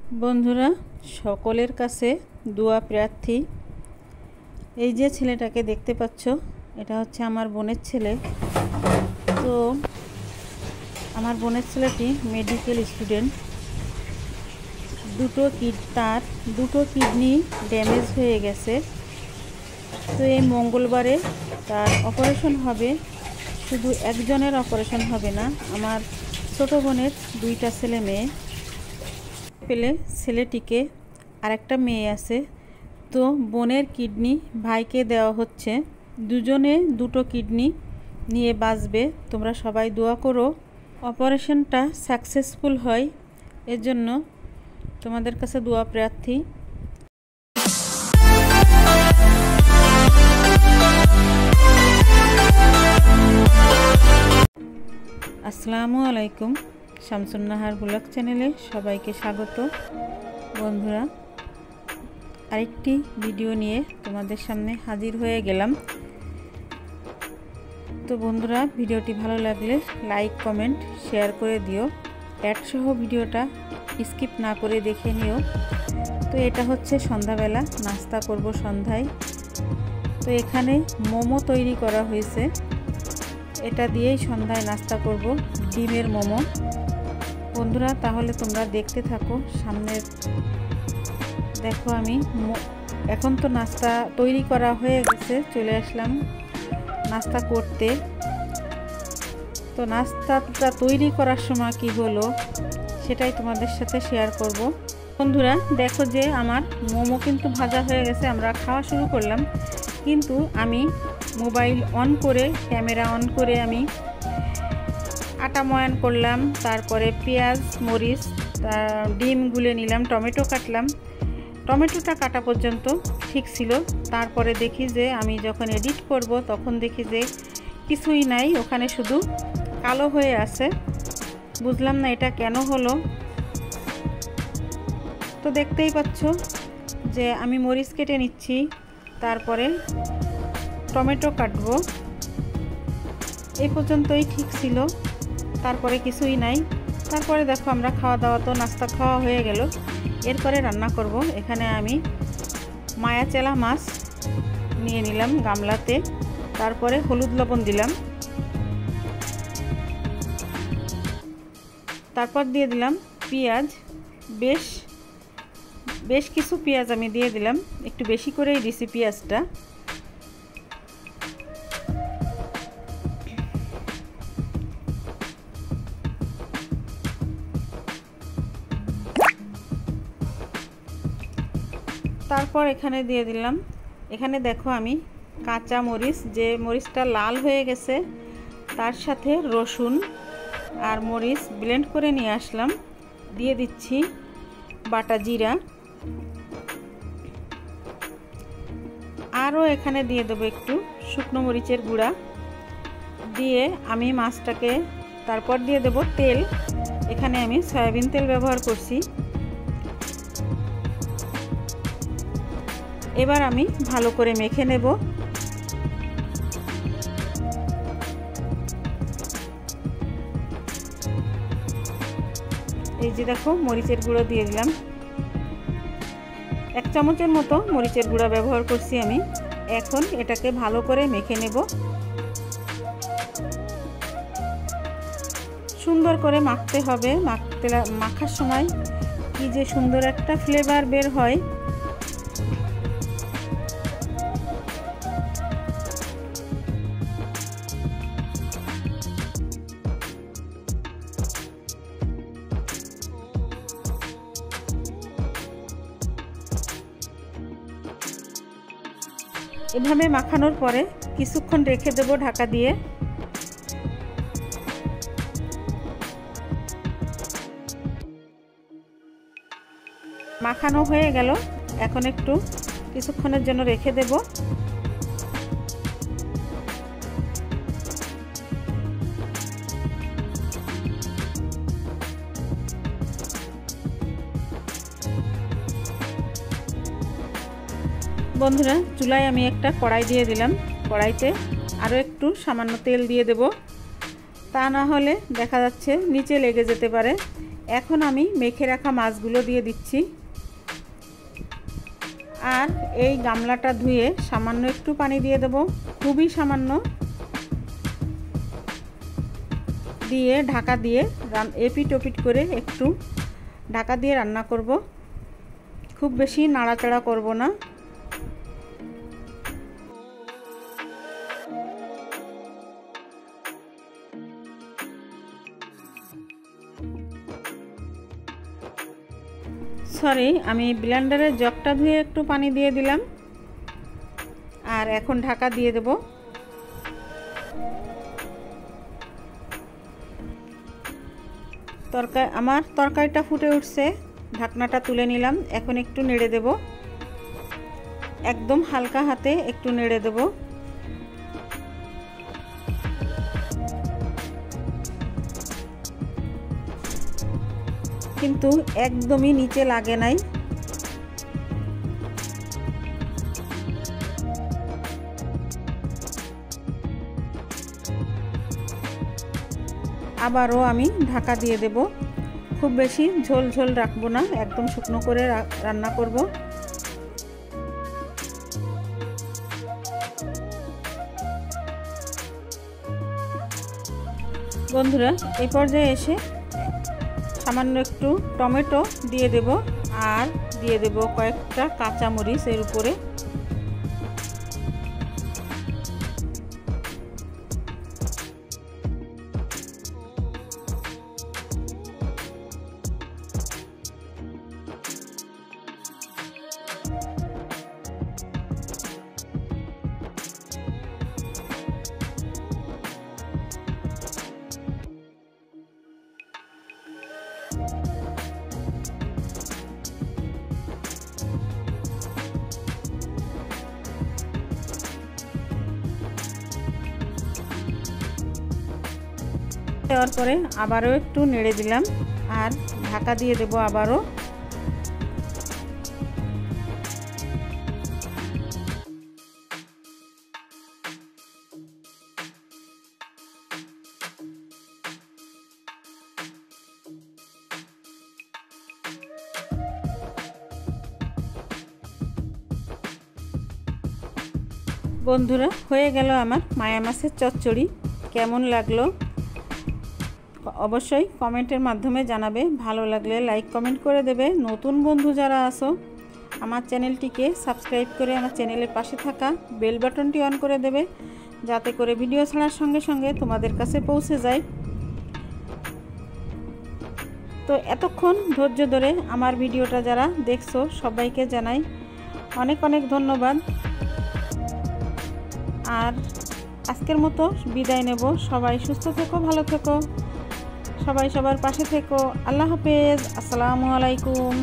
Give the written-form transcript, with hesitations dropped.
বন্ধুরা সকলের কাছে দোয়া প্রার্থী। এই যে ছেলেটাকে দেখতে পাচ্ছ, এটা হচ্ছে আমার বোনের ছেলে। তো আমার বোনের ছেলেটি মেডিকেল স্টুডেন্ট। তার দুটো কিডনি ড্যামেজ হয়ে গেছে। তো এই মঙ্গলবারে তার অপারেশন হবে। শুধু একজনের অপারেশন হবে না, আমার ছোট বোনের দুইটা ছেলে মেয়ে পেলে ছেলেটিকে আরেকটা মেয়ে আছে। তো বোনের কিডনি ভাইকে দেওয়া হচ্ছে। দুজনে দুটো কিডনি নিয়ে বাঁচবে। তোমরা সবাই দোয়া করো অপারেশনটা সাকসেসফুল হয়, এর জন্য তোমাদের কাছে দোয়া প্রার্থী। আসসালামু আলাইকুম, শামসুন্নাহার ব্লগ চ্যানেলে সবাইকে স্বাগত। বন্ধুরা, আরেকটি ভিডিও নিয়ে তোমাদের সামনে হাজির হয়ে গেলাম। তো বন্ধুরা, ভিডিওটি ভালো লাগলে লাইক কমেন্ট শেয়ার করে দিও। অ্যাড সহ ভিডিওটা স্কিপ না করে দেখে নিও। তো এটা হচ্ছে সন্ধ্যাবেলা, নাস্তা করব সন্ধ্যায়। তো এখানে মোমো তৈরি করা হয়েছে, এটা দিয়েই সন্ধ্যায় নাস্তা করব, ডিমের মোমো। বন্ধুরা, তাহলে তোমরা দেখতে থাকো। সামনে দেখো, আমি এখন তো নাস্তা তৈরি করা হয়ে গেছে, চলে আসলাম নাস্তা করতে। তো নাস্তাটা তৈরি করার সময় কি হলো সেটাই তোমাদের সাথে শেয়ার করব। বন্ধুরা দেখো যে আমার মোমো কিন্তু ভাজা হয়ে গেছে, আমরা খাওয়া শুরু করলাম। কিন্তু আমি মোবাইল অন করে, ক্যামেরা অন করে আমি আটা ময়ান করলাম, তারপরে পেঁয়াজ মরিচ, ডিম গুলে নিলাম, টমেটো কাটলাম। টমেটোটা কাটা পর্যন্ত ঠিক ছিল। তারপরে দেখি যে আমি যখন এডিট করব তখন দেখি যে কিছুই নাই, ওখানে শুধু কালো হয়ে আছে। বুঝলাম না এটা কেন হলো। তো দেখতেই পাচ্ছ যে আমি মরিচ কেটে নিচ্ছি, তারপরে টমেটো কাটবো। এই পর্যন্তই ঠিক ছিল, তারপরে কিছুই নাই। তারপরে দেখো আমরা খাওয়া দাওয়া, তো নাস্তা খাওয়া হয়ে গেল। এরপরে রান্না করব। এখানে আমি মায়াচেলা মাছ নিয়ে নিলাম গামলাতে, তারপরে হলুদ লবণ দিলাম, তারপর দিয়ে দিলাম পেঁয়াজ। বেশ কিছু পেঁয়াজ আমি দিয়ে দিলাম, একটু বেশি করেই দিছি পেঁয়াজটা। তারপর এখানে দিয়ে দিলাম, এখানে দেখো আমি কাঁচা মরিচ, যে মরিচটা লাল হয়ে গেছে, তার সাথে রসুন আর মরিচ ব্লেন্ড করে নিয়ে আসলাম। দিয়ে দিচ্ছি বাটা জিরা, আরও এখানে দিয়ে দেবো একটু শুকনো মরিচের গুঁড়া। দিয়ে আমি মাছটাকে, তারপর দিয়ে দেব তেল। এখানে আমি সয়াবিন তেল ব্যবহার করছি। এবার আমি ভালো করে মেখে নেব। এই যে দেখো মরিচের গুঁড়ো দিয়ে দিলাম, 1 চামচের মতো মরিচের গুঁড়া ব্যবহার করছি আমি। এখন এটাকে ভালো করে মেখে নেব। সুন্দর করে মাখতে হবে। মাখার সময় কি যে সুন্দর একটা ফ্লেভার বের হয়। এভাবে মাখানোর পরে কিছুক্ষণ রেখে দেব ঢাকা দিয়ে। মাখানো হয়ে গেল, এখন একটু কিছুক্ষণের জন্য রেখে দেব। বন্ধুরা, চুলায় আমি একটা কড়াই দিয়ে দিলাম। কড়াইতে আরও একটু সামান্য তেল দিয়ে দেব, তা না হলে দেখা যাচ্ছে নিচে লেগে যেতে পারে। এখন আমি মেখে রাখা মাছগুলো দিয়ে দিচ্ছি। আর এই গামলাটা ধুয়ে সামান্য একটু পানি দিয়ে দেব, খুবই সামান্য, দিয়ে ঢাকা দিয়ে এপিট ওপিট করে একটু ঢাকা দিয়ে রান্না করব। খুব বেশি নাড়াচাড়া করব না। সরি, আমি ব্লেন্ডারের জগটা ধুয়ে একটু পানি দিয়ে দিলাম। আর এখন ঢাকা দিয়ে দেব। আমার তরকারিটা ফুটে উঠছে, ঢাকনাটা তুলে নিলাম। এখন একটু নেড়ে দেব, একদম হালকা হাতে একটু নেড়ে দেব। কিন্তু একদমই নিচে লাগে নাই। আবারও আমি ঢাকা দিয়ে দেব। খুব বেশি ঝোল ঝোল রাখবো না, একদম শুকনো করে রান্না করব। বন্ধুরা, এই পর্যায়ে এসে সামান্য একটু টমেটো দিয়ে দেব আর দিয়ে দেব কয়েকটা কাঁচামরিচ এর উপরে। দেওয়ার পরে আবারও একটু নেড়ে দিলাম আর ঢাকা দিয়ে দেব আবারও। বন্ধুরা, হয়ে গেল আমার মায়া মাছের চচ্চড়ি। কেমন লাগলো অবশ্যই কমেন্টের মাধ্যমে জানাবে। ভালো লাগলে লাইক কমেন্ট করে দেবে। নতুন বন্ধু যারা আছো আমার চ্যানেলটিকে সাবস্ক্রাইব করে আমার চ্যানেলের পাশে থাকা বেল বাটনটি অন করে দেবে, যাতে করে ভিডিও ছাড়ার সঙ্গে সঙ্গে তোমাদের কাছে পৌঁছে যায়। তো এতক্ষণ ধৈর্য ধরে আমার ভিডিওটা যারা দেখছো সবাইকে জানাই অনেক অনেক ধন্যবাদ। আর আজকের মতো বিদায় নেব। সবাই সুস্থ থেকো, ভালো থেকো, সবাই সবার পাশে থেকো। আল্লাহ হাফেজ। আসসালামু আলাইকুম।